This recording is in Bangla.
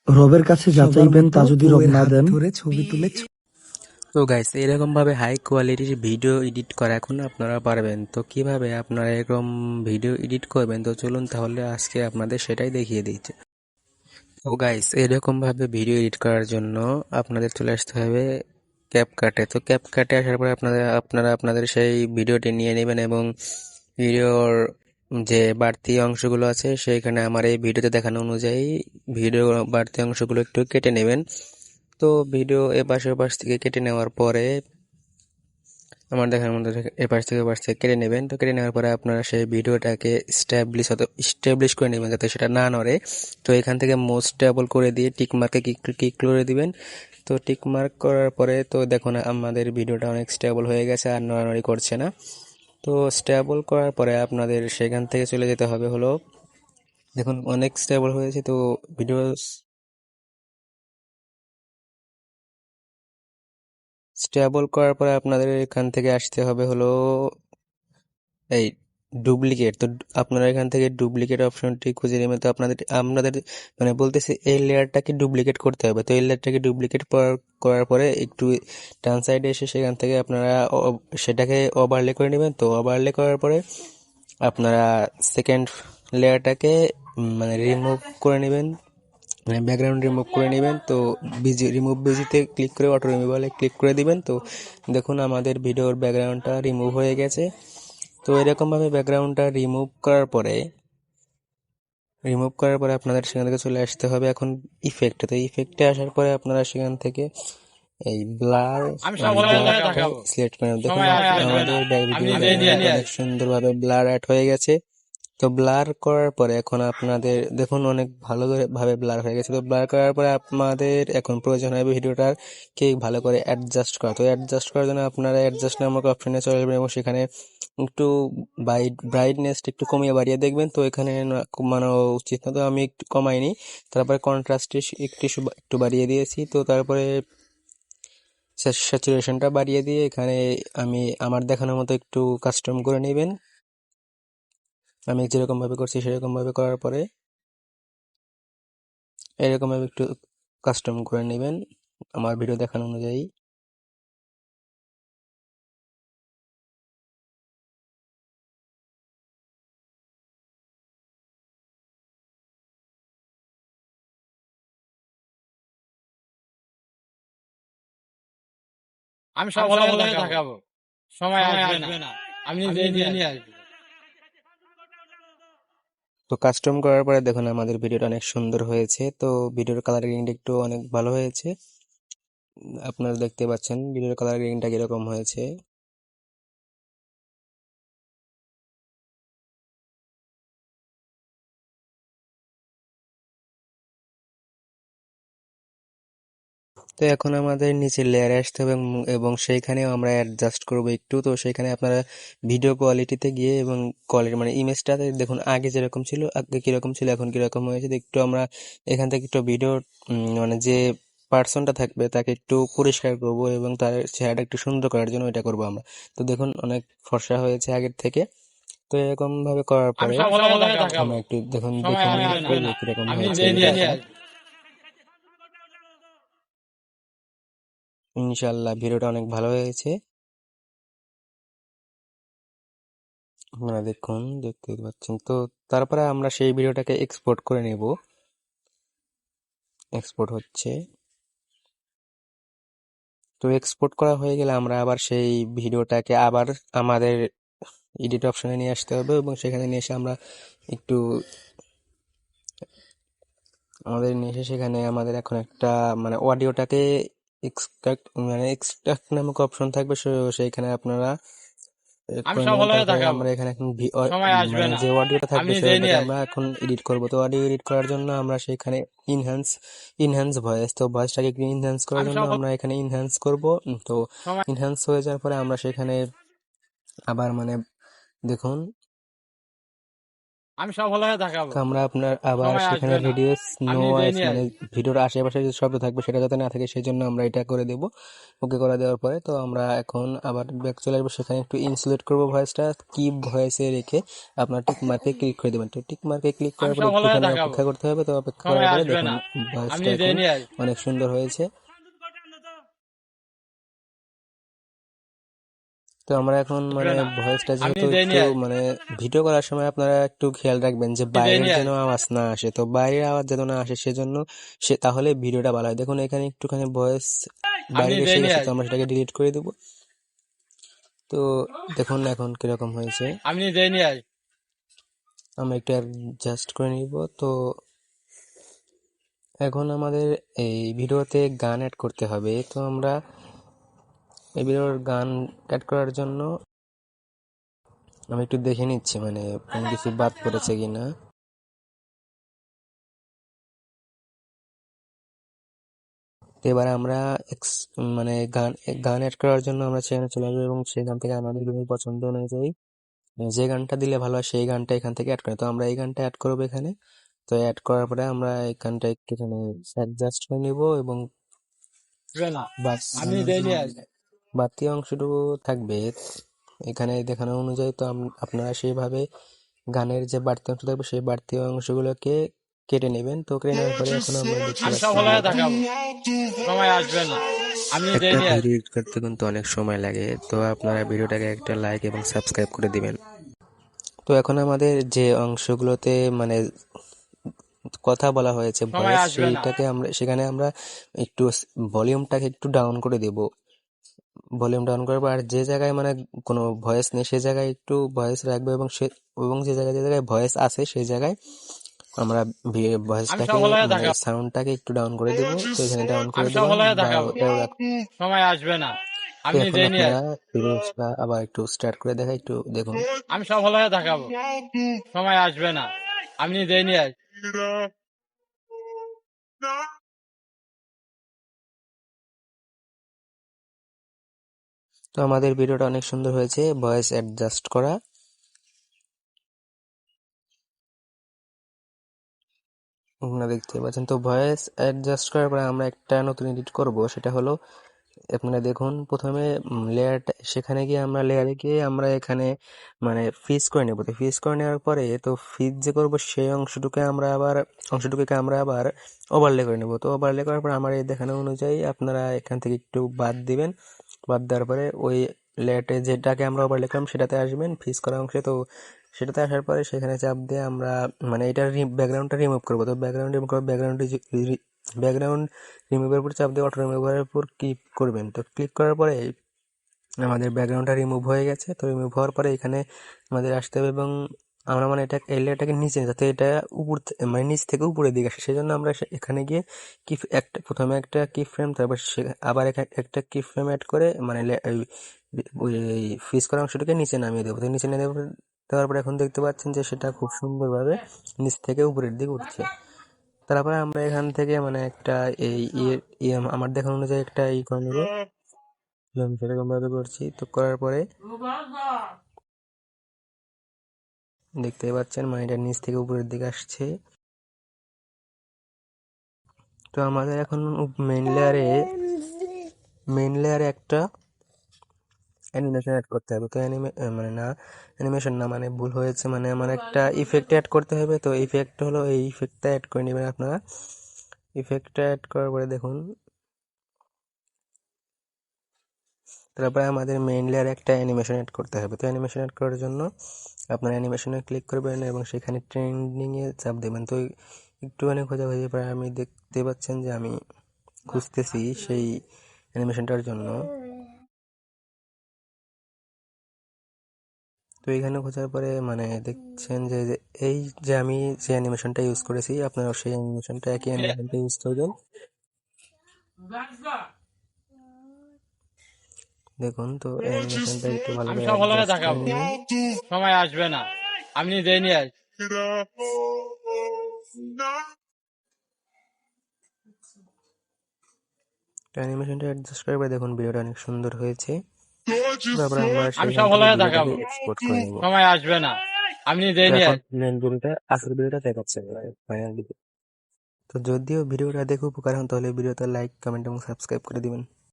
রবের কাছে যা চাইবেন তা যদি রব না দেন। তো গাইস এরকম ভাবে হাই কোয়ালিটির ভিডিও এডিট করা এখন আপনারা পারবেন। তো কিভাবে আপনারা এরকম ভিডিও এডিট করবেন, তো চলুন তাহলে আজকে আপনাদের সেটাই দেখিয়ে দিচ্ছি। তো গাইস এরকম ভাবে ভিডিও এডিট করার জন্য আপনাদের চলে আসতে হবে ক্যাপকাটে। তো ক্যাপকাটে আসার পরে আপনারা আপনাদের সেই ভিডিওটি নিয়ে নেবেন এবং ভিডিওর যে বাড়তি অংশগুলো আছে সেইখানে আমার এই ভিডিওতে দেখানো অনুযায়ী ভিডিও বাড়তি অংশগুলো একটু কেটে নেবেন। তো ভিডিও এপাশ ওপাশ থেকে কেটে নেওয়ার পরে আমার দেখার মধ্যে এপাশ থেকে ওপাশ থেকে কেটে নেবেন। তো কেটে নেওয়ার পরে আপনারা সেই ভিডিওটাকে স্ট্যাবলিশ করে নেবেন যাতে সেটা না নড়ে। তো এখান থেকে মোস্ট স্টেবল করে দিয়ে টিক মার্কে ক্লিক করে দিবেন। তো টিক মার্ক করার পরে তো দেখুন আমাদের ভিডিওটা অনেক স্টেবল হয়ে গেছে, আর নড়ানড়ি করছে না। তো স্টেবল করার পরে আপনাদের সেখান থেকে চলে যেতে হবে হলো, দেখুন অনেক স্টেবল হয়েছে। তো ভিডিও স্টেবল করার পরে আপনাদের এখান থেকে আসতে হবে হলো এই ডুপ্লিকেট। তো আপনারা এখান থেকে ডুপ্লিকেট অপশনটি খুঁজে নেবেন। তো আপনাদের মানে বলতেছে এই লেয়ারটাকে ডুপ্লিকেট করতে হবে। তো এই লেয়ারটাকে ডুপ্লিকেট করার পরে একটু ডান সাইডে এসে সেখান থেকে আপনারা সেটাকে ওভারলে করে নেবেন। তো ওভারলে করার পরে আপনারা সেকেন্ড লেয়ারটাকে মানে রিমুভ করে নেবেন, মানে ব্যাকগ্রাউন্ড রিমুভ করে নেবেন। তো রিমুভ বিজিতে ক্লিক করে অটো রিমুভালে ক্লিক করে দিবেন। তো দেখুন আমাদের ভিডিওর ব্যাকগ্রাউন্ডটা রিমুভ হয়ে গেছে। তো এরকমভাবে ব্যাকগ্রাউন্ডটা রিমুভ করার পরে আপনাদের সেখান থেকে চলে আসতে হবে এখন ইফেক্টে। তো ইফেক্টে আসার পরে আপনারা সেখান থেকে এই ব্লারটা সিলেক্ট করে নেবেন। দেখুন আমাদের ভিডিও অনেক সুন্দরভাবে ব্লার অ্যাড হয়ে গেছে। তো ব্লার করার পরে এখন আপনাদের দেখুন অনেক ভালো ভাবে ব্লার হয়ে গেছে। তো ব্লার করার পরে আপনাদের এখন প্রয়োজন হবে ভিডিওটার কে ভালো করে অ্যাডজাস্ট করা। তো অ্যাডজাস্ট করার জন্য আপনারা অ্যাডজাস্ট নামক অপশনে চলে যাবেন এবং সেখানে একটু ব্রাইটনেসটা একটু কমিয়ে বাড়িয়ে দেখবেন। তো এখানে কমানো উচিত না, তো আমি একটু কমাইনি। তারপরে কন্ট্রাস্টে একটু বাড়িয়ে দিয়েছি। তো তারপরে স্যাচুরেশনটা বাড়িয়ে দিয়ে এখানে আমি আমার দেখানোর মতো একটু কাস্টম করে নেবেন। আমি যেরকম ভাবে করছি সেরকম ভাবে করার পরে এরকম ভাবে একটু কাস্টম করে নেবেন আমার ভিডিও দেখানো অনুযায়ী। আমি সব ভালো দেখাবো, সময় আসবে না, আমি নিজে নিয়ে আসবো। তো কাস্টম করার পরে দেখুন আমাদের ভিডিওটা অনেক সুন্দর হয়েছে। তো ভিডিওর কালার গ্রেডিংটা একটু অনেক ভালো হয়েছে, আপনারা দেখতে পাচ্ছেন ভিডিওর কালার গ্রেডিংটা কিরকম হয়েছে। তো এখন আমাদের নিচে লেয়ারে আসতে হবে এবং সেইখানেও আমরা অ্যাডজাস্ট করব একটু। তো সেইখানে আপনারা ভিডিও কোয়ালিটিতে গিয়ে এবং কোয়ালিটি মানে ইমেজটাতে দেখুন আগে যেরকম ছিল, আগে কিরকম ছিল এখন কিরকম হয়েছে। তো একটু আমরা এখান থেকে একটু ভিডিও মানে যে পার্সনটা থাকবে তাকে একটু পরিষ্কার করব এবং তার চেহারাটা একটু সুন্দর করার জন্য এটা করব আমরা। তো দেখুন অনেক ফর্সা হয়েছে আগের থেকে। তো এরকম ভাবে করার আমি পরে সব ভালো দেখাবো, আমরা একটু দেখুন সময় দেখুন আসবে না, কিরকম আমি হয়েছে নিজে নিয়ে ভিডিওটা। আসবো। ইনশাল্লাহ ভিডিওটা অনেক ভালো হয়েছে, আপনারা দেখুন দেখতে পাচ্ছেন। তো তারপরে আমরা সেই ভিডিওটাকে এক্সপোর্ট করে নেব। এক্সপোর্ট হচ্ছে। তো এক্সপোর্ট করা হয়ে গেলে আমরা আবার সেই ভিডিওটাকে আবার আমাদের এডিট অপশনে নিয়ে আসতে হবে এবং সেখানে নিয়ে এসে আমরা একটু সেখানে আমাদের এখন একটা মানে অডিওটাকে এক্সট্রাক্ট নামক অপশন থাকবে। সেইখানে আপনারা আমি করে সব নেবেন। ভালো তারপরে দেখাবো, আমরা এখানে এখন সময় আসবে মানে না, যে অডিওটা আমি থাকবে সেই নিজে নিয়ে অডিওটাকে আমরা আসবো। এখন এডিট করব। তো অডিও এডিট করার জন্য আমরা সেখানে ইনহ্যান্স ভয়েস, তো ভয়েসটাকে একটু ইনহ্যান্স করার আমি জন্য সব আমরা এখানে ইনহ্যান্স করব। তো সময় ইনহ্যান্স হয়ে যাওয়ার পরে আমরা সেখানে আবার মানে দেখুন আমি সফল হয়ে দেখাবো। তো আমরা আপনার আবার সময় সেখানে আসবে না। রেডিও আমি নো নিজেই ভয়েস নিয়ে মানে আসবো। ভিডিওর আশেপাশে যে শব্দ থাকবে সেটা যাতে না থাকে সেই জন্য আমরা এটা করে দেব। ওকে করে দেওয়ার পরে তো আমরা এখন আবার ব্যাক চলে আসবো, সেখানে একটু ইনসুলেট করবো ভয়েসটা, কি ভয়েসে রেখে আপনার টিক মার্কে ক্লিক করে দেবেন। তো টিক মার্কে ক্লিক আমি করার পরে সফল হয়ে একটুখানি দেখাবো। অপেক্ষা করতে হবে। তো অপেক্ষা করার সময় পরে আসবে দেখুন না। আমি ভয়েসটা নিজেই এখন নিয়ে আসবো। অনেক সুন্দর হয়েছে। তো আমরা এখন আসবে মানে না। ভয়েসটা আমি যেহেতু নিজেই একটু নিয়ে আসবো। মানে ভিডিও করার সময় আপনারা একটু খেয়াল রাখবেন যে নিজেই বাইরের নিয়ে যেন আসবো। আওয়াজ না আসে। তো বাইরের আওয়াজ যেন না আসে সেজন্য তাহলে ভিডিওটা ভালো হয়। দেখুন এখানে একটুখানি ভয়েস আমি বাইরে এসে নিজেই নিয়ে গেছে, তো আসবো। আমরা সেটাকে ডিলিট করে দেবো। তো দেখুন এখন কিরকম হয়েছে। আমি নিজেই নিয়ে আসবো। আমরা একটু অ্যাডজাস্ট করে নিব। তো এখন আমাদের এই ভিডিওতে গান অ্যাড করতে হবে। তো আমরা এই ভিডিওর গান অ্যাড করার জন্য আমি একটু দেখে নিচ্ছি মানে কোনো কিছু বাদ পড়েছে কিনা। তো এবার আমরা মানে গান গান অ্যাড করার জন্য আমরা সেখানে চলে আসবো এবং সেখান থেকে আমাদের বিভিন্ন পছন্দ অনুযায়ী যে গানটা দিলে ভালো হয় সেই গানটা এখান থেকে অ্যাড করি। তো আমরা এই গানটা অ্যাড করবো এখানে। তো অ্যাড করার পরে আমরা এই গানটা একটুখানি অ্যাডজাস্ট করে নিব এবং আসবে না। আমি মানে নিজেই যে নিয়ে আসবো। বাড়তি অংশটুকু থাকবে এখানে দেখানো অনুযায়ী, তো আপনারা সেইভাবে গানের যে বাড়তি অংশ থাকবে সেই বাড়তি অংশগুলোকে কেটে নেবেন। তো কেটে নেওয়ার পরে এখন আমরা দেখতে আমি পাচ্ছি সফল যে হয়ে এটা দেখাবো। সময় আসবে না। আমি নিজেই একটা নিয়ে ভিডিও আসবো। এডিট করতে কিন্তু অনেক সময় লাগে। তো আপনারা ভিডিওটাকে একটা লাইক এবং সাবস্ক্রাইব করে দিবেন। তো এখন আমাদের যে অংশগুলোতে মানে কথা বলা হয়েছে সময় ভয়েস, আসবে না। সেইটাকে আমরা সেখানে আমরা একটু ভলিউমটাকে একটু ডাউন করে দেব। ভলিউম ডাউন করার পর আর যে জায়গায় মানে কোনো ভয়েস নেই সে জায়গায় একটু ভয়েস রাখবো এবং যে জায়গায় ভয়েস আছে সেই জায়গায় আমরা আমি ভয়েসটাকে সফল হয়ে মানে দেখাবো। সাউন্ডটাকে একটু ডাউন করে দেব। তো এখানে ডাউন করে আমি দিলাম সফল হয়ে বা দেখাবো। ওটাও রাখুন। সময় আসবে না। তো আমি এখন নিজেই নিয়ে আপনারা আসবো। ভিডিওটা আবার একটু স্টার্ট করে দেখা একটু দেখুন। আমি সফল হয়ে দেখাবো। সময় আসবে না। আমি নিজেই নিয়ে আসবো। তো আমাদের ভিডিওটা অনেক সুন্দর হয়েছে ভয়েস অ্যাডজাস্ট করা। আপনারা দেখতে পাচ্ছেন। তো ভয়েস অ্যাডজাস্ট করার পরে আমরা একটা নতুন এডিট করব, সেটা হলো আপনারা দেখুন প্রথমে লেয়ারটা সেখানে গিয়ে আমরা লেয়ারে গিয়ে আমরা এখানে মানে ফ্রিজ করে নেব। তো ফ্রিজ করে নেওয়ার পরে তো ফ্রিজ যে করব সেই অংশটুকুকে আমরা আবার ওভারলে করে নেব। তো ওভারলে করার পর আমার এই দেখানো অনুযায়ী আপনারা এখান থেকে একটু বাদ দিবেন। বাদ দেওয়ার পরে ওই লেয়ারটা যেটাকে আমরা ওভারলে করলাম সেটাতে আসবেন ফ্রিজ করা অংশে। তো সেটাতে আসার পরে সেখানে চাপ দিয়ে আমরা মানে এটার ব্যাকগ্রাউন্ডটা রিমুভ করবো। তো ব্যাকগ্রাউন্ড রিমুভ করবো, ব্যাকগ্রাউন্ড রিমুভের উপর চাপ দিয়ে অটো রিমুভারের উপর ক্লিক করবেন। তো ক্লিক করার পরে আমাদের ব্যাকগ্রাউন্ডটা রিমুভ হয়ে গেছে। তো রিমুভ হওয়ার পরে এখানে আমাদের আসতে হবে এবং আমরা মানে এটা এই লেয়ারটাকে নিচে যাতে এটা মানে নিচ থেকে উপরের দিকে আসে সেই জন্য আমরা এখানে গিয়ে প্রথমে একটা কি ফ্রেম, তারপর আবার একটা কি ফ্রেম অ্যাড করে মানে ওই ফ্রিজ করা অংশটাকে নিচে নামিয়ে দেবো। তো নিচে নিয়ে দেওয়ার পরে এখন দেখতে পাচ্ছেন যে সেটা খুব সুন্দরভাবে নিচ থেকে উপরের দিকে উঠছে। তারপরে আমরা এখান থেকে মানে একটা এই আমার দেখানো অনুযায়ী একটা করে নেবো। আমি সেরকম ভাবে করছি। তো করার পরে দেখতে পাচ্ছেন মানে এটা নিচ থেকে উপরের দিকে আসছে। তো আমাদের এখন মেইন লেয়ারে একটা অ্যানিমেশন অ্যাড করতে হবে। তো মানে না অ্যানিমেশন না মানে ভুল হয়েছে, মানে আমার একটা ইফেক্ট অ্যাড করতে হবে। তো ইফেক্ট হলো এই ইফেক্টটা অ্যাড করে নেবেন আপনারা। ইফেক্টটা অ্যাড করার পরে দেখুন তারপরে আমাদের মেইন লেয়ারে একটা অ্যানিমেশন অ্যাড করতে হবে। তো অ্যানিমেশন অ্যাড করার জন্য আপনার অ্যানিমেশনে ক্লিক করবেন এবং সেখানে ট্রেন্ডিংয়ে চাপ দেবেন। তো একটুখানি খোঁজাখুঁজি পরে আমি দেখতে পাচ্ছেন যে আমি খুঁজতেছি সেই অ্যানিমেশনটার জন্য। তো এইখানে খোঁজার পরে মানে দেখছেন যে এই যে আমি যে অ্যানিমেশনটা ইউজ করেছি আপনারা সেই অ্যানিমেশনটা একই অ্যানিমেশনটা ইউজ করবেন। দেখুন তো অ্যানিমেশনটা একটু ভালো আমি করে সফল হয়ে অ্যাডজাস্ট করে দেখাবো। নিন। সময় আসবে না। আমি নিজেই নিয়ে আসবো। তো অ্যানিমেশনটা অ্যাডজাস্ট করার পরে দেখুন ভিডিওটা অনেক সুন্দর হয়েছে। তারপরে আমরা আমি সেখান সফল থেকে হয়ে ভিডিওটাকে দেখাবো। এক্সপোর্ট করে নেব। সময় আসবে না। আমি নিজে নিয়ে এখন মেন রুমটা আসল ভিডিওটা দেখাচ্ছে ফাইনাল ভিডিও। তো যদিও ভিডিওটা দেখে উপকার হন তাহলে ভিডিওতে লাইক কমেন্ট এবং সাবস্ক্রাইব করে দিবেন।